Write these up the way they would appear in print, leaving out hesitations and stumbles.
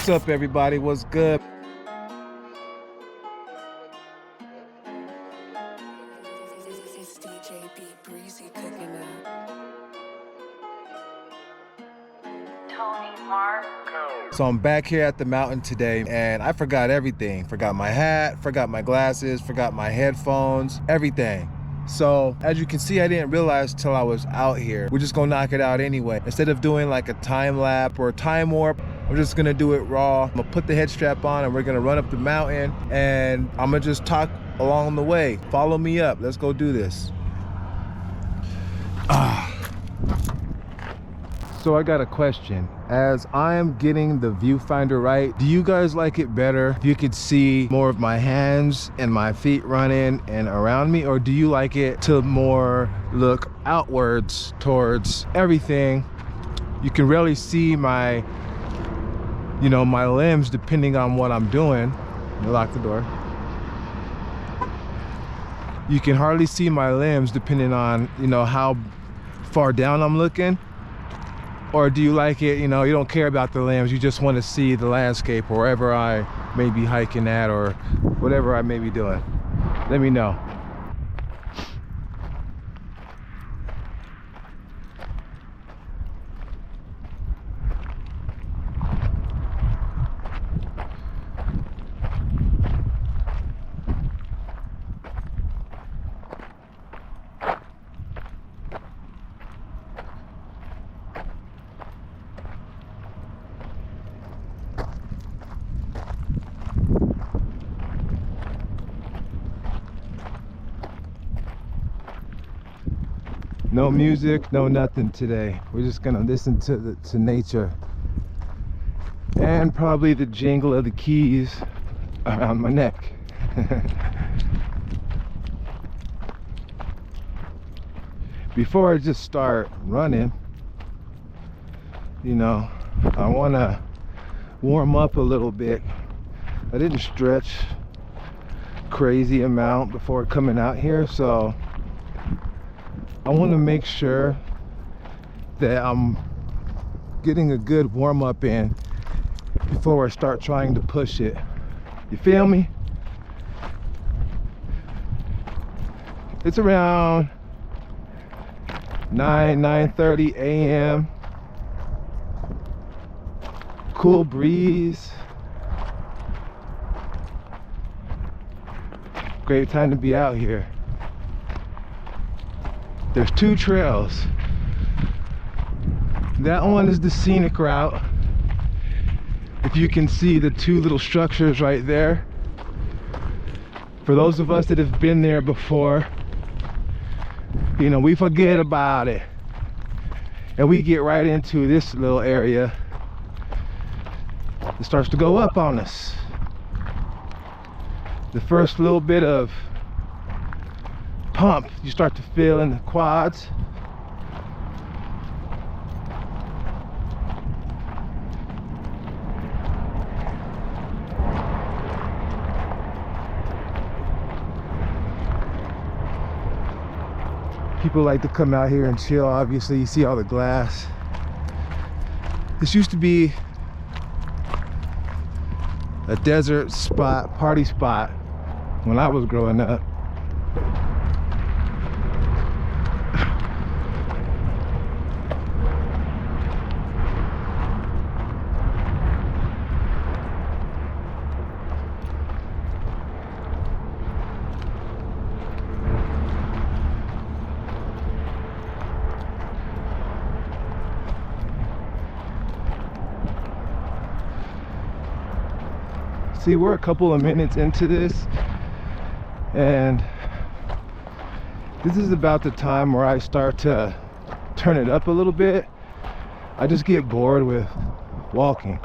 What's up, everybody? What's good? So I'm back here at the mountain today and I forgot everything. Forgot my hat, forgot my glasses, forgot my headphones, everything. So as you can see, I didn't realize till I was out here. We're just gonna knock it out anyway. Instead of doing like a time lapse or a time warp, I'm just gonna do it raw. I'm gonna put the head strap on and we're gonna run up the mountain and I'm gonna just talk along the way. Follow me up, let's go do this. So I got a question. As I am getting the viewfinder right, do you guys like it better if you could see more of my hands and my feet running and around me? Or do you like it to more look outwards towards everything? You can really see my, you know, my limbs depending on what I'm doing. Let me lock the door. You can hardly see my limbs depending on, you know, how far down I'm looking. Or do you like it, you know, you don't care about the limbs, you just want to see the landscape wherever I may be hiking at or whatever I may be doing? Let me know. No music, no nothing today. We're just gonna listen to nature and probably the jingle of the keys around my neck. Before I just start running, you know, I wanna warm up a little bit. I didn't stretch crazy amount before coming out here, so I want to make sure that I'm getting a good warm-up in before I start trying to push it. You feel me? It's around 9:30 a.m. Cool breeze. Great time to be out here. There's two trails. That one is the scenic route. If you can see the two little structures right there. For those of us that have been there before, you know, we forget about it. And we get right into this little area. It starts to go up on us. The first little bit of pump you start to feel in the quads. People like to come out here and chill. Obviously you see all the glass. This used to be a desert spot, party spot when I was growing up. See, we're a couple of minutes into this, and this is about the time where I start to turn it up a little bit. I just get bored with walking,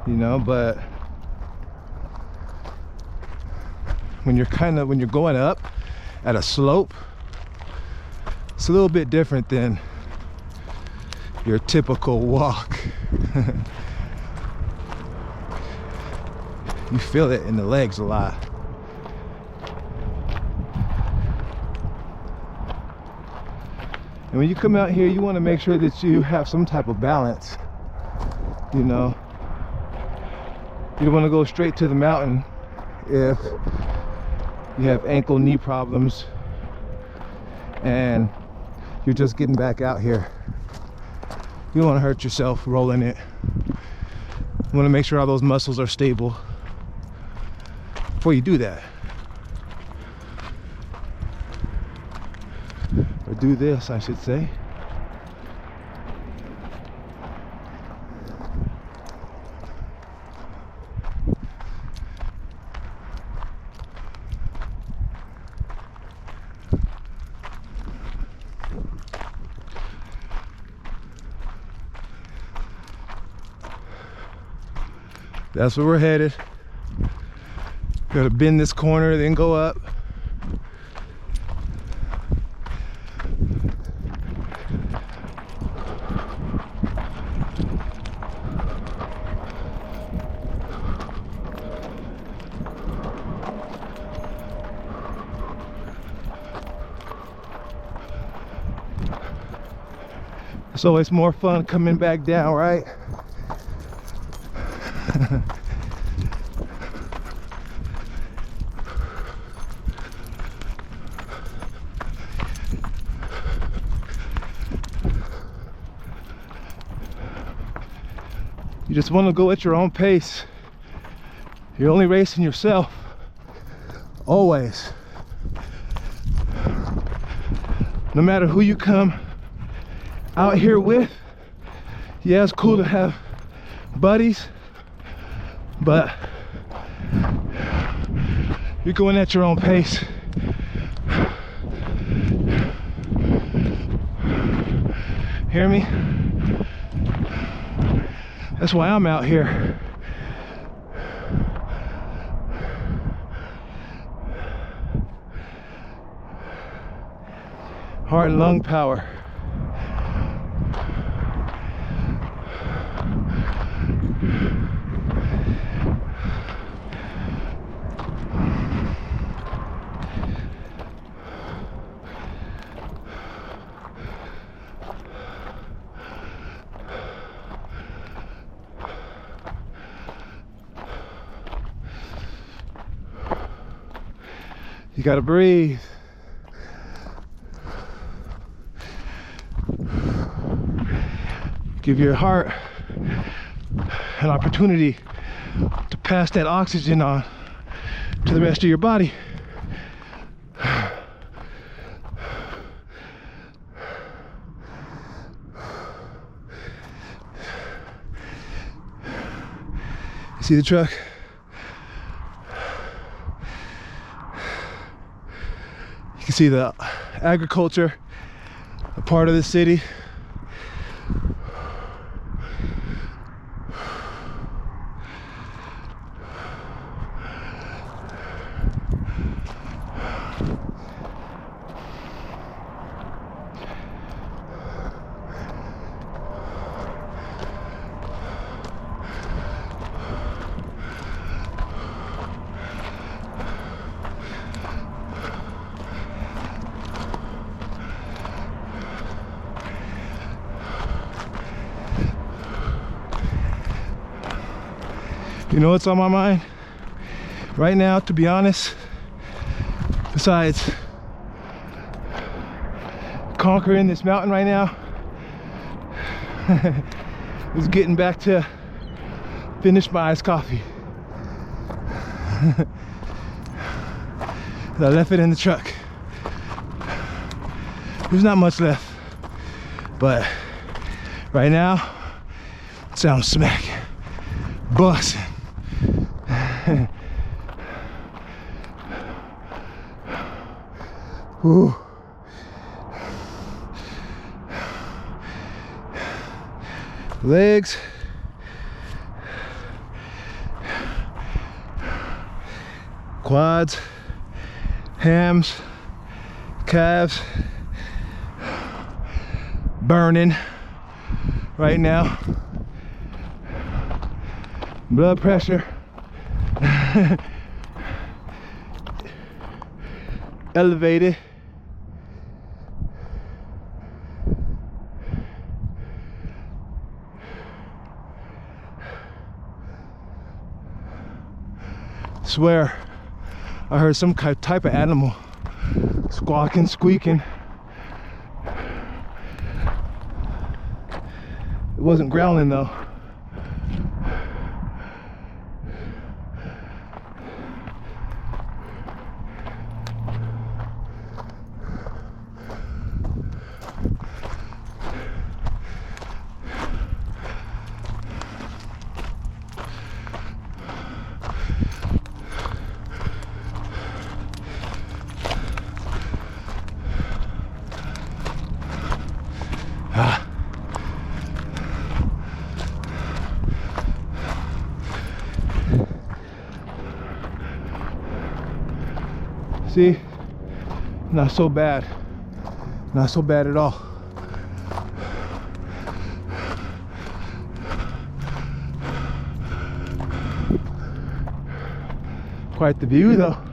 you know, but when you're going up at a slope, it's a little bit different than your typical walk. You feel it in the legs a lot. And when you come out here, you want to make sure that you have some type of balance, you know. You want to go straight to the mountain if you have ankle, knee problems, and you're just getting back out here. You don't want to hurt yourself rolling it. You want to make sure all those muscles are stable before you do that. Or do this, I should say. That's where we're headed. Gotta bend this corner, then go up. It's always more fun coming back down, right? You just want to go at your own pace. You're only racing yourself. Always. No matter who you come out here with, yeah, it's cool to have buddies, but you're going at your own pace. Hear me? That's why I'm out here. Heart and lung power. You gotta breathe. Give your heart an opportunity to pass that oxygen on to the rest of your body. You see the truck? You can see the agriculture, a part of the city. You know what's on my mind right now, to be honest, besides conquering this mountain right now, is getting back to finish my iced coffee. I left it in the truck. There's not much left, but right now it sounds smack, busting. Ooh. Legs, quads, hams, calves, burning right now. Blood pressure elevated. Swear, I heard some type of animal squawking, squeaking. It wasn't growling though. See, not so bad, not so bad at all. Quite the view though.